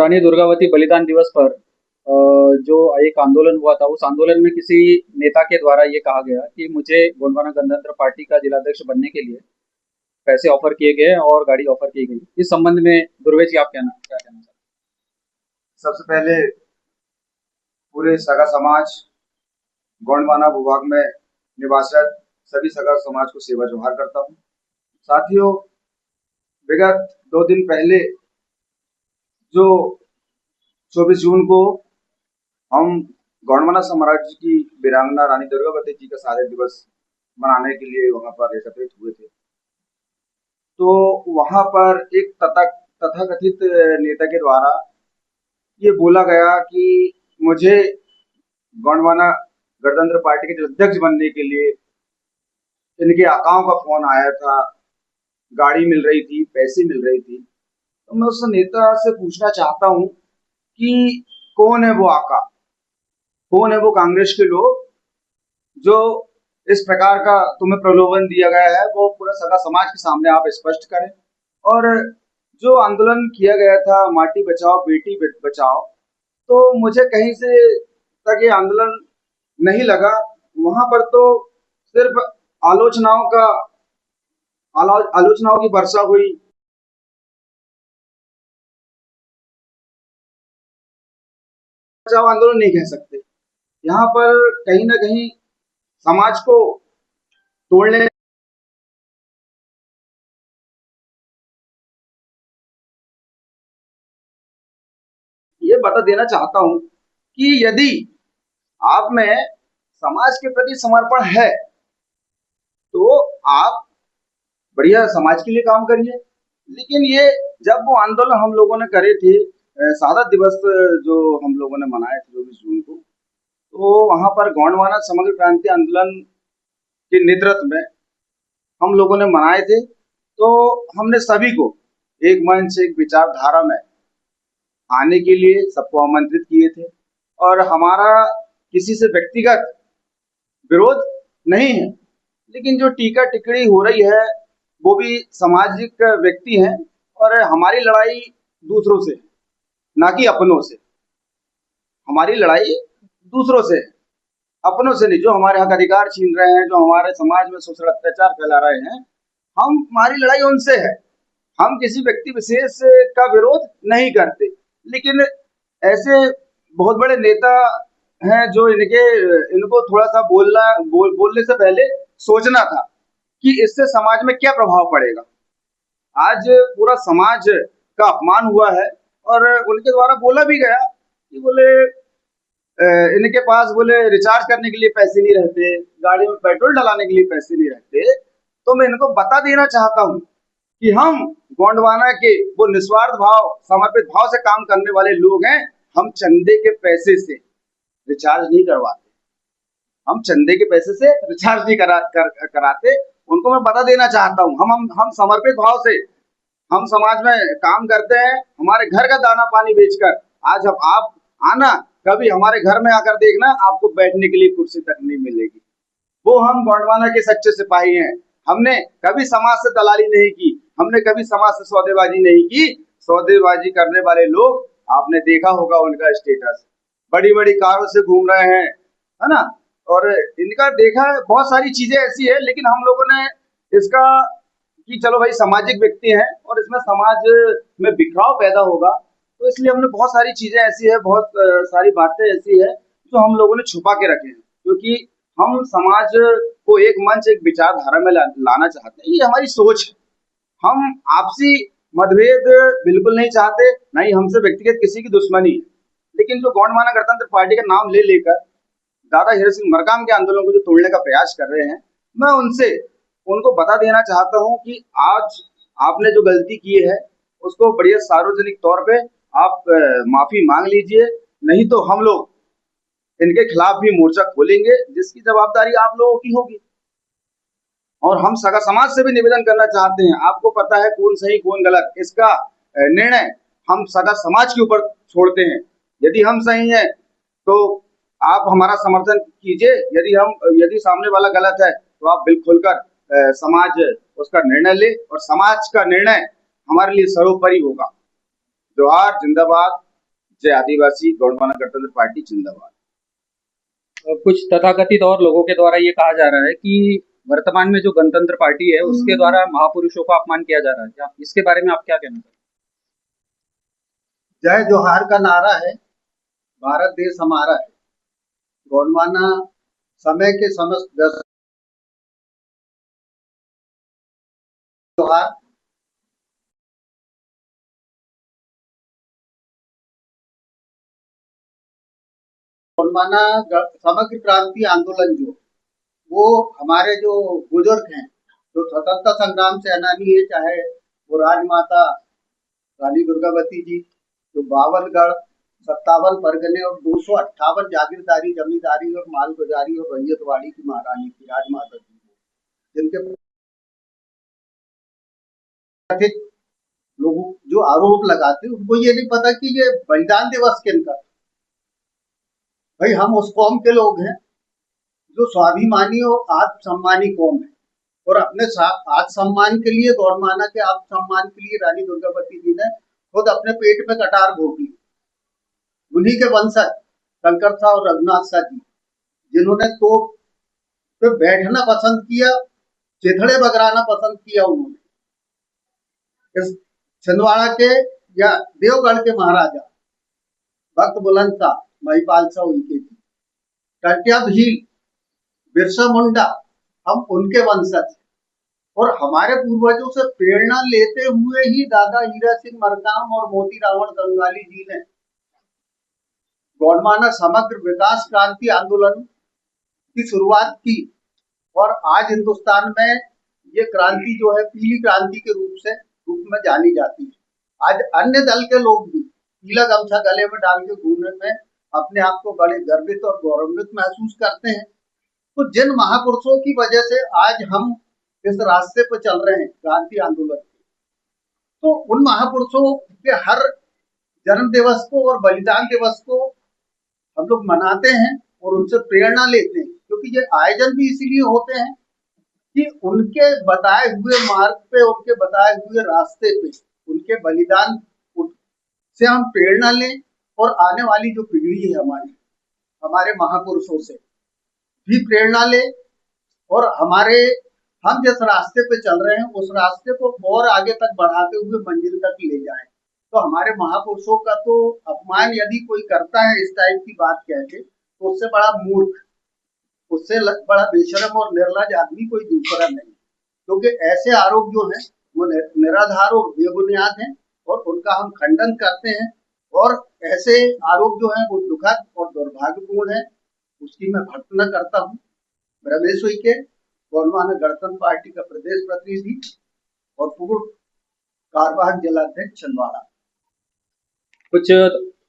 रानी दुर्गावती बलिदान दिवस पर जो एक आंदोलन हुआ था, उस आंदोलन में किसी नेता के द्वारा ये कहा गया कि मुझे गोंडवाना गणतंत्र पार्टी का जिलाध्यक्ष बनने के लिए पैसे ऑफर किए गए और गाड़ी ऑफर की गई। इस संबंध में दुर्वे जी, आप क्या कहना चाहते सबसे पहले पूरे सगा समाज गोंडवाना भूभाग में निवासरत सभी सगा समाज को सेवा जोहार करता हूँ। साथियों, विगत 2 दिन पहले जो 24 जून को हम गोंडवाना साम्राज्य की वीरांगना रानी दुर्गावती जी का शहादत दिवस मनाने के लिए वहां पर एकत्रित हुए थे, तो वहां पर एक तथाकथित नेता के द्वारा ये बोला गया कि मुझे गोंडवाना गणतंत्र पार्टी के अध्यक्ष बनने के लिए इनके आकाओं का फोन आया था, गाड़ी मिल रही थी, पैसे मिल रही थी। तो मैं उस नेता से पूछना चाहता हूं कि कौन है वो आका, कौन है वो कांग्रेस के लोग जो इस प्रकार का तुम्हें प्रलोभन दिया गया है, वो पूरा सगा समाज के सामने आप स्पष्ट करें। और जो आंदोलन किया गया था माटी बचाओ बेटी बचाओ, तो मुझे कहीं से तक ये आंदोलन नहीं लगा। वहां पर तो सिर्फ आलोचनाओं की वर्षा हुई। बचाओ आंदोलन नहीं कह सकते, यहाँ पर कहीं ना कहीं समाज को तोड़ने ये बता देना चाहता हूं कि यदि आप में समाज के प्रति समर्पण है तो आप बढ़िया समाज के लिए काम करिए। लेकिन ये जब वो आंदोलन हम लोगों ने करे थे, शहादत दिवस जो हम लोगों ने मनाए थे 24 जून को, तो वहां पर गोंडवाना समग्र क्रांति आंदोलन के नेतृत्व में हम लोगों ने मनाए थे। तो हमने सभी को एक मंच एक विचारधारा में आने के लिए सबको आमंत्रित किए थे, और हमारा किसी से व्यक्तिगत विरोध नहीं है। लेकिन जो टीका टिप्पणी हो रही है वो भी सामाजिक व्यक्ति हैं, और हमारी लड़ाई दूसरों से, ना कि अपनों से। हमारी लड़ाई दूसरों से, अपनों से नहीं। जो हमारे हक अधिकार छीन रहे हैं, जो हमारे समाज में शोषण अत्याचार फैला रहे हैं, हमारी लड़ाई उनसे है। हम किसी व्यक्ति विशेष का विरोध नहीं करते। लेकिन ऐसे बहुत बड़े नेता हैं जो इनको थोड़ा सा बोलने से पहले सोचना था कि इससे समाज में क्या प्रभाव पड़ेगा। आज पूरा समाज का अपमान हुआ है, और उनके द्वारा बोला भी गया कि बोले इनके पास बोले रिचार्ज करने के लिए पैसे नहीं रहते, गाड़ी में पेट्रोल डलाने के लिए पैसे नहीं रहते। तो मैं इनको बता देना चाहता हूँ कि हम गोंडवाना के वो निस्वार्थ भाव, समर्पित भाव से काम करने वाले लोग हैं। हम चंदे के पैसे से रिचार्ज नहीं करवाते, हम चंदे के पैसे से रिचार्ज नहीं कराते। उनको मैं बता देना चाहता हूँ, हम समर्पित भाव से हम समाज में काम करते हैं। हमारे घर का दाना पानी बेचकर आज हम आप आना, कभी हमारे घर में आकर देखना, आपको बैठने के लिए कुर्सी तक नहीं मिलेगी। वो हम गोंडवाना के सच्चे सिपाही हैं। हमने कभी समाज से दलाली नहीं की, हमने कभी समाज से सौदेबाजी नहीं की। सौदेबाजी करने वाले लोग आपने देखा होगा उनका स्टेटस, बड़ी बड़ी कारों से घूम रहे हैं, है ना। और इनका देखा है, बहुत सारी चीजें ऐसी है। लेकिन हम लोगों ने इसका कि चलो भाई सामाजिक व्यक्ति हैं और इसमें समाज में बिखराव पैदा होगा, तो इसलिए हमने बहुत सारी चीजें ऐसी है, बहुत सारी बातें ऐसी है जो हम लोगों ने छुपा के रखे हैं, क्योंकि हम समाज को एक मंच एक विचारधारा में लाना चाहते हैं। ये हमारी सोच है। हम आपसी मतभेद बिल्कुल नहीं चाहते, ना ही हमसे व्यक्तिगत किसी की दुश्मनी है। लेकिन जो गोंडवाना गणतंत्र पार्टी का नाम ले लेकर दादा हीरा सिंह मरकाम के आंदोलन को जो तोड़ने का प्रयास कर रहे हैं, मैं उनको बता देना चाहता हूं कि आज आपने जो गलती की है उसको बढ़िया सार्वजनिक तौर पे आप माफी मांग लीजिए। नहीं तो हम लोग इनके खिलाफ भी मोर्चा खोलेंगे, जिसकी जवाबदारी आप लोगों की होगी। और हम सगा समाज से भी निवेदन करना चाहते हैं, आपको पता है कौन सही कौन गलत, इसका निर्णय हम सगा समाज के ऊपर छोड़ते हैं। यदि हम सही हैं तो आप हमारा समर्थन कीजिए, यदि सामने वाला गलत है तो आप बिल्कुल खुलकर समाज उसका निर्णय ले, और समाज का निर्णय हमारे लिए सर्वोपरि होगा। जोहार, जिंदाबाद, जय आदिवासी, गोंडवाना गणतंत्र पार्टी जिंदाबाद। कुछ तथाकथित और लोगों के द्वारा ये कहा जा रहा है कि वर्तमान में जो गणतंत्र पार्टी है उसके द्वारा महापुरुषों का अपमान किया जा रहा है। क्या इसके बारे में आप क्या कहना चाहते जय जोहार का नारा है, भारत देश हमारा है। गोंडवाना समय के समस्त दस जोहार। गोंडवाना समग्र क्रांति आंदोलन जो वो हमारे जो बुजुर्ग हैं, जो स्वतंत्रता संग्राम सेनानी है, चाहे वो राजमाता रानी दुर्गावती जी, जो 52 गढ़, 57 परगने और 258 जागीरदारी, जमींदारी और मालगुजारी और रैयतवाड़ी की महारानी थी, राजमाता जी, जिनके कथित लोग जो आरोप लगाते उनको ये नहीं पता कि ये बलिदान दिवस किनका। भाई हम उस कौम के लोग हैं जो स्वाभिमानी और आत्मसम्मानी कौम है, और अपने आत्मसम्मान के लिए, गौरमाना के आत्मसम्मान के लिए रानी दुर्गावती जी ने खुद अपने पेट में कटार भोग ली। उन्हीं के वंशज शंकर शाह और रघुनाथ शाह जी, जिन्होंने तो पे बैठना पसंद किया, चिथड़े बगराना पसंद किया, उन्होंने इस छिंदवाड़ा के या देवगढ़ के महाराजा भक्त बुलंद शाह, महिपाल शाह उनके जी, टटिया भील, बिरसा मुंडा, हम उनके वंशज हैं। और हमारे पूर्वजों से प्रेरणा लेते हुए ही दादा हीरा सिंह मरकाम और मोती रावण कंगाली जी ने गोंडवाना समग्र विकास क्रांति आंदोलन की शुरुआत की, और आज हिंदुस्तान में ये क्रांति जो है पीली क्रांति के रूप में जानी जाती है। आज अन्य दल के लोग भी पीला गमछा गले में डाल के घूमने में अपने आप को बड़े गर्वित और गौरवान्वित महसूस करते हैं। तो जिन महापुरुषों की वजह से आज हम इस रास्ते पर चल रहे हैं क्रांति आंदोलन के, तो उन महापुरुषों के हर जन्म दिवस को और बलिदान दिवस को हम लोग मनाते हैं और उनसे प्रेरणा लेते हैं, क्योंकि ये आयोजन भी इसीलिए होते हैं कि उनके बताए हुए मार्ग पे, उनके बताए हुए रास्ते पे, उनके बलिदान से हम प्रेरणा लें, और आने वाली जो पीढ़ी है हमारे महापुरुषों से भी प्रेरणा ले, और हम जिस रास्ते पे चल रहे हैं उस रास्ते को और आगे तक बढ़ाते हुए मंजिल तक ले जाएं। तो हमारे महापुरुषों का तो अपमान यदि कोई करता है इस टाइप की बात कह के, तो उससे बड़ा मूर्ख, उससे बड़ा बेशरम और निर्लज आदमी कोई दूसरा नहीं, क्योंकि ऐसे आरोप जो हैं वो निराधार और बेबुनियाद हैं, और उनका हम खंडन करते हैं। और ऐसे आरोप जो हैं वो दुखद और दुर्भाग्यपूर्ण है, उसकी मैं भर्त्सना करता हूँ। रमेश उइके, गोंडवाना गणतंत्र पार्टी का प्रदेश प्रतिनिधि और पूर्व कार्यवाहक जिलाध्यक्ष छिंदवाड़ा। कुछ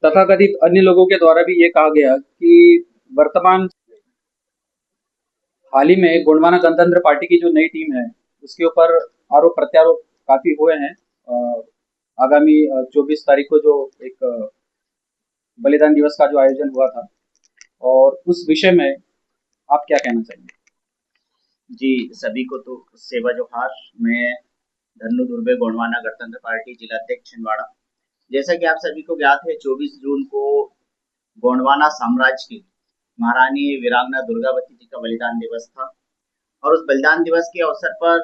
तथाकथित अन्य लोगों के द्वारा भी ये कहा गया कि वर्तमान हाल ही में गोंडवाना गणतंत्र पार्टी की जो नई टीम है उसके ऊपर आरोप प्रत्यारोप काफी हुए हैं। आगामी 24 तारीख को जो एक बलिदान दिवस का जो आयोजन हुआ था, और उस विषय में आप क्या कहना चाहेंगे? जी, सभी को तो सेवा जोहार। मैं धन्नु दुर्बे, गोंडवाना गणतंत्र पार्टी जिलाध्यक्ष छिंदवाड़ा। जैसा कि आप सभी को ज्ञात है, 24 जून को गोंडवाना साम्राज्य की महारानी वीरांगना दुर्गावती जी का बलिदान दिवस था, और उस बलिदान दिवस के अवसर पर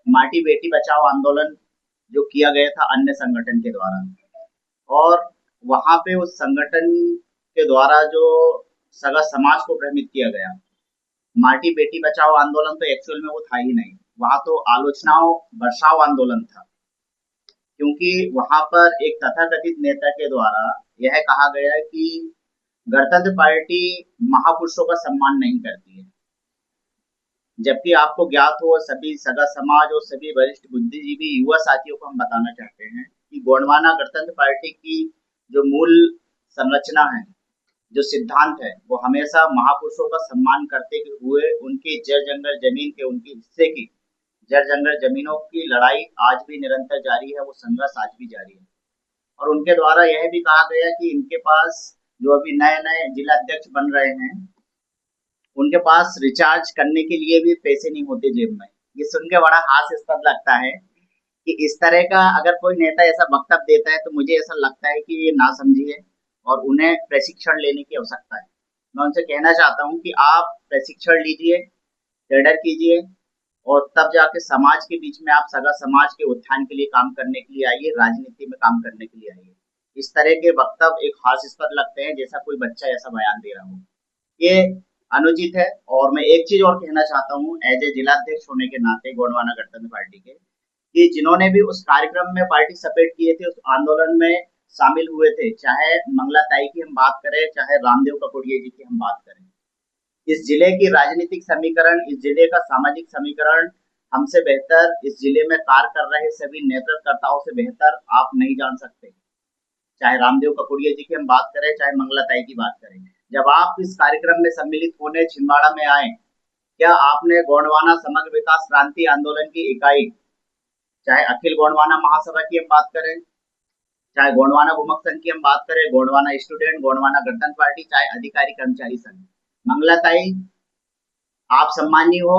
माटी बेटी बचाओ आंदोलन जो किया गया था अन्य संगठन के द्वारा, और वहां पे उस संगठन के द्वारा जो सगा समाज को भ्रमित किया गया। माटी बेटी बचाओ आंदोलन तो एक्चुअल में वो था ही नहीं, वहां तो आलोचनाओं बरसाव आंदोलन था, क्योंकि वहां पर एक तथाकथित नेता के द्वारा यह कहा गया कि गणतंत्र पार्टी महापुरुषों का सम्मान नहीं करती है, जबकि आपको ज्ञात हो, सभी सगा समाज और सभी वरिष्ठ बुद्धिजीवी युवा साथियों को हम बताना चाहते हैं कि गोंडवाना गणतंत्र पार्टी की जो मूल संरचना है, जो सिद्धांत है, वो हमेशा महापुरुषों का सम्मान करते हुए उनकी जर जंगल जमीन के, उनके हिस्से की जर जंगल जमीनों की लड़ाई आज भी निरंतर जारी है, वो संघर्ष आज भी जारी है। और उनके द्वारा यह भी कहा गया कि इनके पास जो अभी नए नए जिला अध्यक्ष बन रहे हैं, उनके पास रिचार्ज करने के लिए भी पैसे नहीं होते जेब में। ये सुन के बड़ा हास्यास्पद लगता है कि इस तरह का अगर कोई नेता ऐसा वक्तव्य देता है, तो मुझे ऐसा लगता है कि ये नासमझी है और उन्हें प्रशिक्षण लेने की आवश्यकता है। मैं उनसे कहना चाहता हूँ कि आप प्रशिक्षण लीजिए, कैडर कीजिए और तब जाके समाज के बीच में आप सगा समाज के उत्थान के लिए काम करने के लिए आइए, राजनीति में काम करने के लिए आइए। इस तरह के वक्तव्य एक हास्यास्पद लगते हैं, जैसा कोई बच्चा ऐसा बयान दे रहा हो। ये अनुचित है। और मैं एक चीज और कहना चाहता हूँ एज ए जिलाध्यक्ष होने के नाते गोंडवाना गणतंत्र पार्टी के, कि जिन्होंने भी उस कार्यक्रम में पार्टिसिपेट किए थे, उस आंदोलन में शामिल हुए थे, चाहे मंगला ताई की हम बात करें, चाहे रामदेव ककोड़िया जी की हम बात करें, इस जिले की राजनीतिक समीकरण, इस जिले का सामाजिक समीकरण हमसे बेहतर, इस जिले में कार्य कर रहे सभी नेतृत्वकर्ताओं से बेहतर आप नहीं जान सकते। चाहे रामदेव ककोड़िया जी की हम बात करें, चाहे मंगला ताई की बात करें। जब आप इस कार्यक्रम में सम्मिलित होने छिंदवाड़ा में आए, क्या आपने गोंडवाना समग्र विकास क्रांति आंदोलन की इकाई, चाहे अखिल गोंडवाना महासभा की हम बात करें, चाहे गोंडवाना भूमक संघ की हम बात करें, गोंडवाना स्टूडेंट, गोंडवाना गणतंत्र पार्टी, चाहे अधिकारी कर्मचारी संघ, मंगला ताई आप सम्मानीय हो,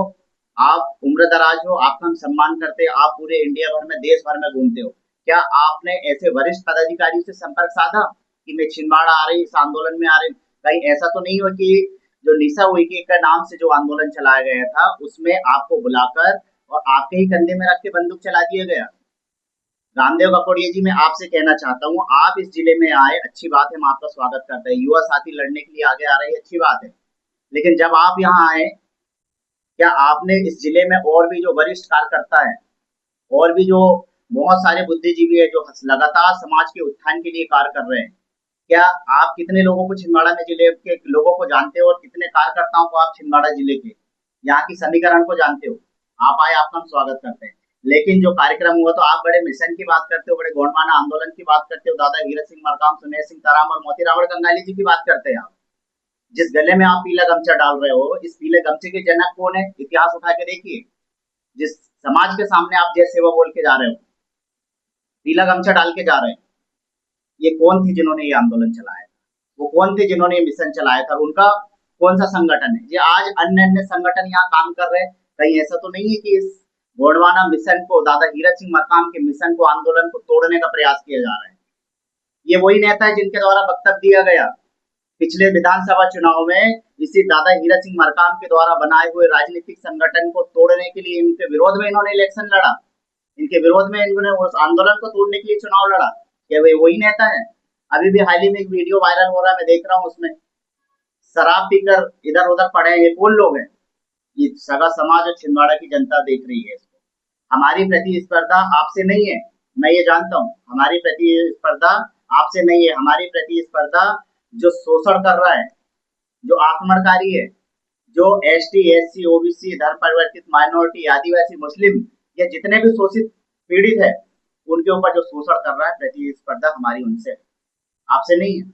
आप उम्र दराज हो, आपका हम सम्मान करते हैं, आप पूरे इंडिया भर में, देश भर में घूमते हो। क्या आपने ऐसे वरिष्ठ पदाधिकारी से संपर्क साधा कि मैं छिंदवाड़ा आ रही, इस आंदोलन में आ रही? कहीं ऐसा तो नहीं हो कि जो निशा उइके के नाम से जो आंदोलन चलाया गया था, उसमें आपको बुलाकर और आपके ही कंधे में रख के बंदूक चला दिया गया? रामदेव ककोड़िया जी, मैं आपसे कहना चाहता हूँ, आप इस जिले में आए, अच्छी बात है, हम आपका स्वागत करते हैं। युवा साथी लड़ने के लिए आगे आ रही है, अच्छी बात है। लेकिन जब आप यहाँ आए, क्या आपने इस जिले में और भी जो वरिष्ठ कार्यकर्ता है, और भी जो बहुत सारे बुद्धिजीवी है जो लगातार समाज के उत्थान के लिए कार्य कर रहे हैं, क्या आप कितने लोगों को छिंदवाड़ा में जिले के लोगों को जानते हो और कितने कार्यकर्ताओं को आप छिंदवाड़ा जिले के यहाँ की समीकरण को जानते हो? आप आए, आपका हम स्वागत करते हैं। लेकिन जो कार्यक्रम हुआ, तो आप बड़े मिशन की बात करते हो, बड़े गोंडवाना आंदोलन की बात करते हो, दादा हीरा सिंह मरकाम, सुमेर सिंह तराम और मोती रावण कंगाली जी की बात करते हैं आप। जिस गले में आप पीला गमछा डाल रहे हो, इस पीले गमछे के जनक कौन है? इतिहास उठा के देखिए। जिस समाज के सामने आप जय सेवा बोल के जा रहे हो, पीला गमछा डाल के जा रहे हैं, ये कौन थे जिन्होंने ये आंदोलन चलाया? वो कौन थे जिन्होंने ये मिशन चलाया था? उनका कौन सा संगठन है? ये आज अन्य अन्य संगठन यहाँ काम कर रहे हैं। कहीं ऐसा तो नहीं है कि इस गोंडवाना मिशन को, दादा हीरा सिंह मरकाम के मिशन को, आंदोलन को तोड़ने का प्रयास किया जा रहा है? ये वही नेता है जिनके द्वारा वक्तव्य दिया गया पिछले विधानसभा चुनाव में, इसी दादा हीरा सिंह मरकाम के द्वारा बनाए हुए राजनीतिक संगठन को तोड़ने के लिए, इनके विरोध में इन्होंने इलेक्शन लड़ा, इनके विरोध में इन्होंने उस आंदोलन को तोड़ने के लिए चुनाव लड़ा। क्या वे वही नेता है? अभी भी हाल ही में एक वीडियो वायरल हो रहा है, मैं देख रहा हूँ, उसमें शराब पीकर इधर उधर पड़े हैं। ये कौन लोग हैं? ये सगा समाज और छिंदवाड़ा की जनता देख रही है इसको। हमारी प्रतिस्पर्धा आपसे नहीं है, मैं ये जानता हूँ। हमारी प्रतिस्पर्धा आपसे नहीं है, हमारी प्रतिस्पर्धा जो शोषण कर रहा है, जो आक्रमणकारी है, जो एसटी, एससी, ओबीसी, धर्म परिवर्तित माइनॉरिटी, आदिवासी, मुस्लिम, ये जितने भी शोषित पीड़ित है, उनके ऊपर जो शोषण कर रहा है, प्रतिस्पर्धा हमारी उनसे, आपसे नहीं है।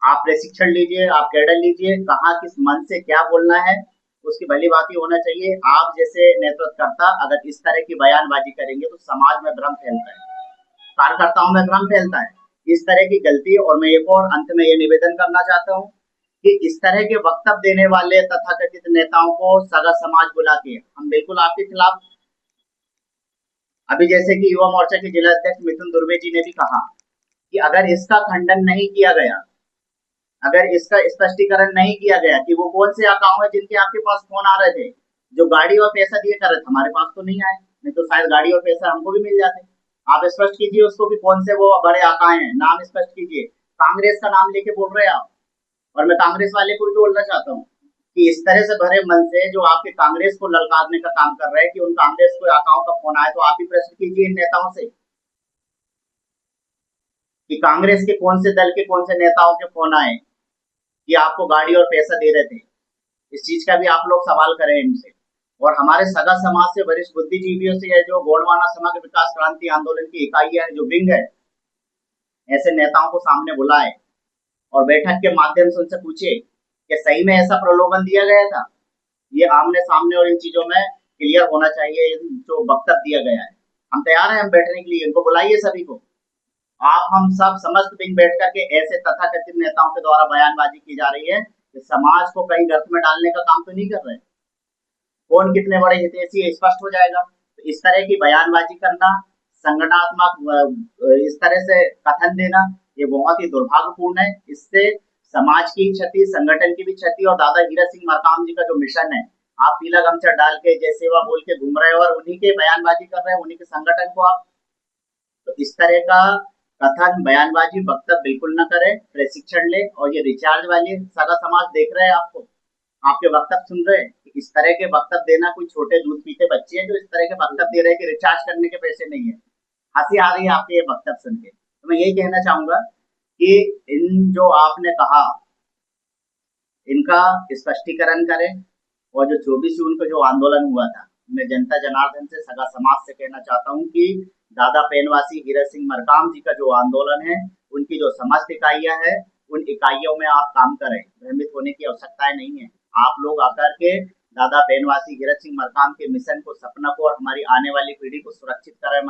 आप प्रशिक्षण लीजिए, आप कैडर लीजिए, कहाँ किस मन से क्या बोलना है, उसकी भली बात होना चाहिए। आप जैसे नेतृत्वकर्ता अगर इस तरह की बयानबाजी करेंगे तो समाज में भ्रम फैलता है, कार्यकर्ताओं में भ्रम फैलता है। इस तरह की गलती, और मैं एक और अंत में ये निवेदन करना चाहता हूँ कि इस तरह के वक्तव्य देने वाले तथाकथित नेताओं को सगा समाज बुला के हम बिल्कुल आपके खिलाफ, अभी जैसे कि युवा मोर्चा के जिला अध्यक्ष मिथुन दुर्वे जी ने भी कहा कि अगर इसका खंडन नहीं किया गया, अगर इसका स्पष्टीकरण नहीं किया गया कि वो कौन से अकाउंट है जिनके आपके पास फोन आ रहे थे, जो गाड़ी और पैसा दिए कर रहे थे, हमारे पास तो नहीं आए, नहीं तो शायद गाड़ी और पैसा हमको भी मिल जाते। आप स्पष्ट कीजिए उसको कि कौन से वो बड़े आकाए हैं, नाम स्पष्ट कीजिए। कांग्रेस का नाम लेके बोल रहे हैं आप, और मैं कांग्रेस वाले को भी बोलना चाहता हूँ कि इस तरह से भरे मन से जो आपके कांग्रेस को ललकारने का काम कर रहे हैं कि उन कांग्रेस को अकाउंट का फोन आए, तो आप ही प्रश्न कीजिए इन नेताओं से कि कांग्रेस के कौन से दल के कौन से नेताओं के फोन आए कि आपको गाड़ी और पैसा दे रहे थे। इस चीज का भी आप लोग सवाल करें इनसे। और हमारे सगा समाज से, वरिष्ठ बुद्धिजीवियों से, है जो गोंडवाना समग्र विकास क्रांति आंदोलन की इकाइयां है, जो विंग है, ऐसे नेताओं को सामने बुलाए और बैठक के माध्यम से उनसे पूछे कि सही में ऐसा प्रलोभन दिया गया था। ये आमने सामने और इन चीजों में क्लियर होना चाहिए। जो वक्तव्य दिया गया है, हम तैयार हैं हम बैठने के लिए, इनको बुलाइए सभी को। आप हम सब समस्त विंग बैठ करके ऐसे तथाकथित नेताओं के द्वारा बयानबाजी की जा रही है कि समाज को कहीं गर्त में डालने का काम तो नहीं कर रहे, कौन कितने बड़े हितैषी है स्पष्ट हो जाएगा। तो इस तरह की बयानबाजी करना, संगठनात्मक इस तरह से कथन देना, ये बहुत ही दुर्भाग्यपूर्ण है। इससे समाज की क्षति, संगठन की भी क्षति, और दादा हीरा सिंह मरकाम जी का जो मिशन है, आप पीला गमछा डाल के जय सेवा बोल के घूम रहे हो और उन्हीं के बयानबाजी कर रहे हैं, उन्हीं के संगठन को आप, तो इस तरह का कथन, बयानबाजी, वक्तव्य बिल्कुल न करें, प्रशिक्षण ले। और ये रिचार्ज वाली सगा समाज देख रहे हैं आपको, आपके वक्तव्य सुन रहे हैं, इस तरह के वक्तव्य देना, कोई छोटे दूध पीते बच्चे हैं जो इस तरह के वक्तव्य दे रहे हैं कि रिचार्ज करने के पैसे नहीं है। हंसी आ रही है आपके ये वक्तव्य सुन के। तो मैं यही कहना चाहूंगा कि इन जो आपने कहा, इनका स्पष्टीकरण करें। और जो 24 जून को जो आंदोलन हुआ था, मैं जनता जनार्दन से, सगा समाज से कहना चाहता हूं कि दादा पेनवासी हीरा सिंह मरकाम जी का जो आंदोलन है, उनकी जो समस्त इकाइयां हैं, उन इकाइयों में आप काम करें, भ्रमित होने की आवश्यकता नहीं है। आप लोग आकर के दादा पेनवासी हीरा सिंह मरकाम के मिशन को, सपना को और हमारी आने वाली पीढ़ी को सुरक्षित करें।